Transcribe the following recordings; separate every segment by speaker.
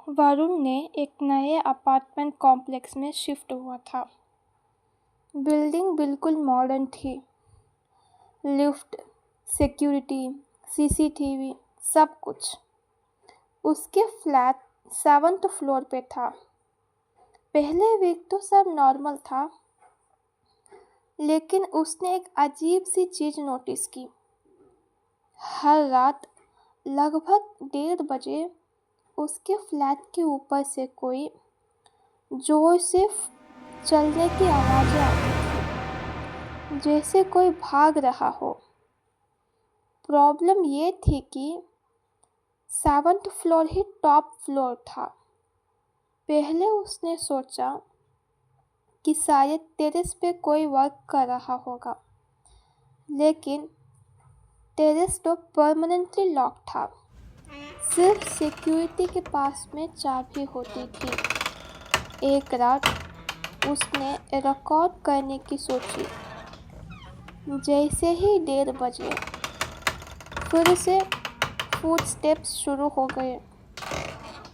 Speaker 1: वरुण ने एक नए अपार्टमेंट कॉम्प्लेक्स में शिफ्ट हुआ था। बिल्डिंग बिल्कुल मॉडर्न थी। लिफ्ट, सिक्योरिटी, सीसीटीवी, सब कुछ। उसके फ्लैट 7th फ्लोर पे था। पहले वीक तो सब नॉर्मल था, लेकिन उसने एक अजीब सी चीज़ नोटिस की। हर रात लगभग 1:30 बजे उसके फ्लैट के ऊपर से कोई जोर से चलने की आवाज़ें आती थी, जैसे कोई भाग रहा हो। प्रॉब्लम ये थी कि 7th फ्लोर ही टॉप फ्लोर था। पहले उसने सोचा कि शायद टेरेस पे कोई वर्क कर रहा होगा, लेकिन टेरेस तो परमानेंटली लॉक था। सिर्फ सिक्योरिटी के पास में चाबी होती थी। एक रात उसने रिकॉर्ड करने की सोची। जैसे ही 1:30 बजे फिर से फुटस्टेप्स शुरू हो गए,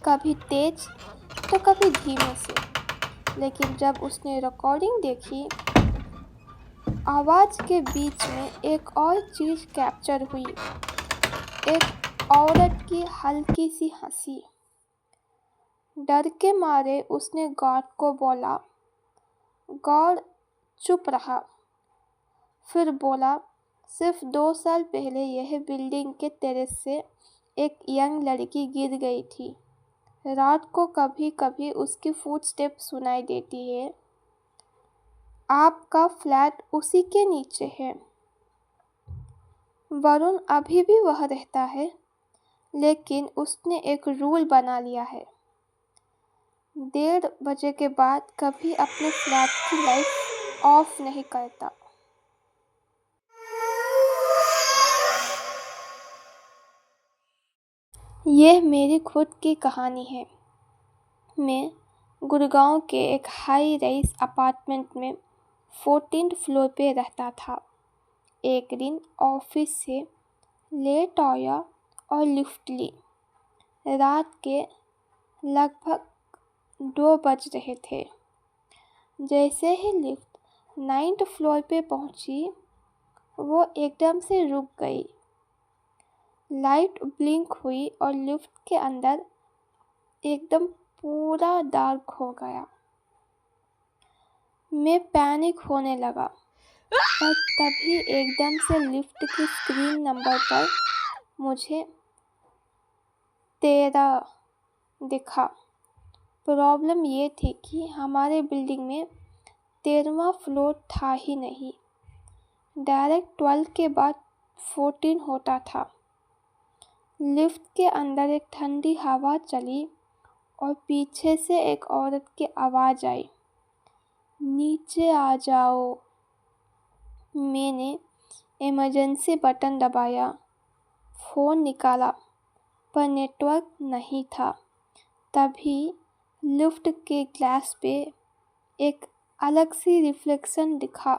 Speaker 1: कभी तेज तो कभी धीमे से। लेकिन जब उसने रिकॉर्डिंग देखी, आवाज़ के बीच में एक और चीज़ कैप्चर हुई। एक औरत की हल्की सी हंसी। डर के मारे उसने गार्ड को बोला। गार्ड चुप रहा, फिर बोला, सिर्फ 2 साल पहले यह बिल्डिंग के टेरेस से एक यंग लड़की गिर गई थी। रात को कभी कभी उसकी फुटस्टेप सुनाई देती है। आपका फ्लैट उसी के नीचे है। वरुण अभी भी वह रहता है, लेकिन उसने एक रूल बना लिया है। 1:30 बजे के बाद कभी अपने फ्लैट की लाइट ऑफ नहीं करता। यह मेरी खुद की कहानी है। मैं गुड़गांव के एक हाई राइज अपार्टमेंट में 14th फ्लोर पे रहता था। एक दिन ऑफिस से लेट आया और लिफ्ट ली। रात के लगभग 2 बज रहे थे। जैसे ही लिफ्ट 9th फ्लोर पे पहुंची, वो एकदम से रुक गई। लाइट ब्लिंक हुई और लिफ्ट के अंदर एकदम पूरा डार्क हो गया। मैं पैनिक होने लगा, पर तभी एकदम से लिफ्ट की स्क्रीन नंबर पर मुझे 13 दिखा। प्रॉब्लम ये थी कि हमारे बिल्डिंग में 13वां फ्लोर था ही नहीं। डायरेक्ट 12 के बाद 14 होता था। लिफ्ट के अंदर एक ठंडी हवा चली और पीछे से एक औरत की आवाज़ आई, नीचे आ जाओ। मैंने इमरजेंसी बटन दबाया, फ़ोन निकाला, पर नेटवर्क नहीं था। तभी लिफ्ट के ग्लास पे एक अलग सी रिफ्लेक्शन दिखा,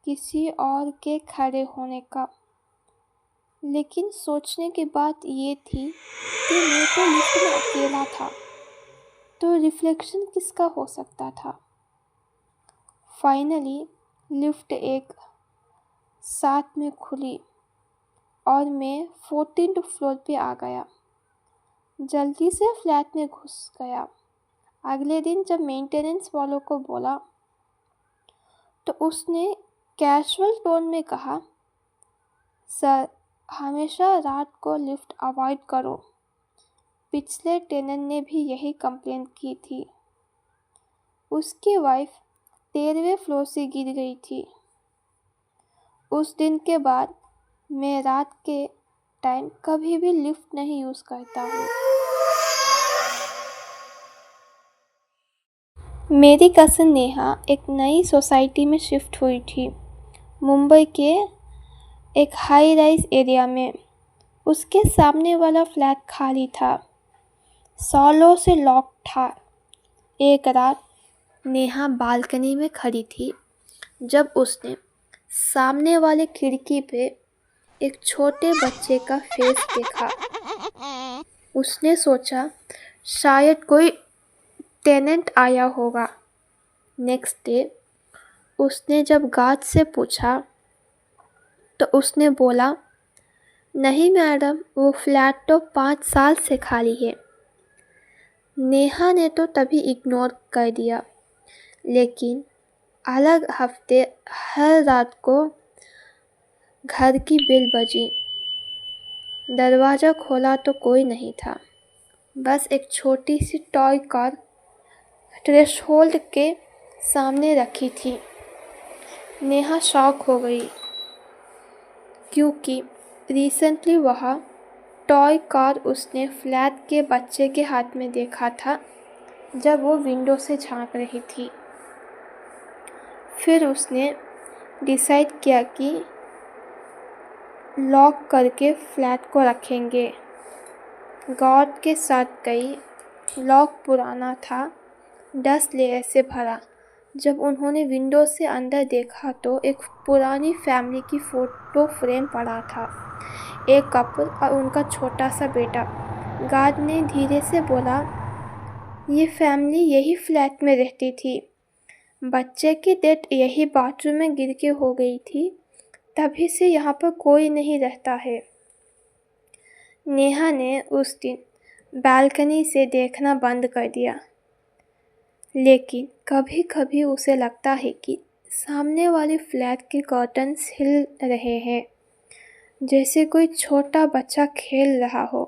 Speaker 1: किसी और के खड़े होने का। लेकिन सोचने की बात ये थी कि मैं तो लिफ्ट में अकेला था, तो रिफ्लेक्शन किसका हो सकता था। फाइनली लिफ्ट एक साथ में खुली और मैं 14th फ्लोर पे आ गया। जल्दी से फ्लैट में घुस गया। अगले दिन जब मेंटेनेंस वालों को बोला, तो उसने कैजुअल टोन में कहा, सर, हमेशा रात को लिफ्ट अवॉइड करो। पिछले टेनेंट ने भी यही कंप्लेंट की थी। उसकी वाइफ 13वें फ्लोर से गिर गई थी। उस दिन के बाद मैं रात के टाइम कभी भी लिफ्ट नहीं यूज़ करता हूँ। मेरी कज़न नेहा एक नई सोसाइटी में शिफ्ट हुई थी, मुंबई के एक हाई राइज एरिया में। उसके सामने वाला फ्लैट खाली था, सालों से लॉक था। एक रात नेहा बालकनी में खड़ी थी जब उसने सामने वाले खिड़की पे एक छोटे बच्चे का फेस देखा। उसने सोचा शायद कोई टेनेंट आया होगा। नेक्स्ट डे उसने जब गार्ड से पूछा तो उसने बोला, नहीं मैडम, वो फ्लैट तो 5 साल से खाली है। नेहा ने तो तभी इग्नोर कर दिया, लेकिन अलग हफ्ते हर रात को घर की बेल बजी। दरवाज़ा खोला तो कोई नहीं था, बस एक छोटी सी टॉय कार थ्रेशोल्ड के सामने रखी थी। नेहा शॉक हो गई, क्योंकि रिसेंटली वह टॉय कार उसने फ्लैट के बच्चे के हाथ में देखा था जब वो विंडो से झांक रही थी। फिर उसने डिसाइड किया कि लॉक करके फ्लैट को रखेंगे। गार्ड के साथ गई। लॉक पुराना था, डस्ट लेयर से भरा। जब उन्होंने विंडो से अंदर देखा तो एक पुरानी फैमिली की फ़ोटो फ्रेम पड़ा था, एक कपल और उनका छोटा सा बेटा। गार्ड ने धीरे से बोला, ये फैमिली यही फ्लैट में रहती थी। बच्चे की डेथ यही बाथरूम में गिर के हो गई थी, तभी से यहाँ पर कोई नहीं रहता है। नेहा ने उस दिन बालकनी से देखना बंद कर दिया, लेकिन कभी कभी उसे लगता है कि सामने वाले फ्लैट के कर्टन्स हिल रहे हैं, जैसे कोई छोटा बच्चा खेल रहा हो।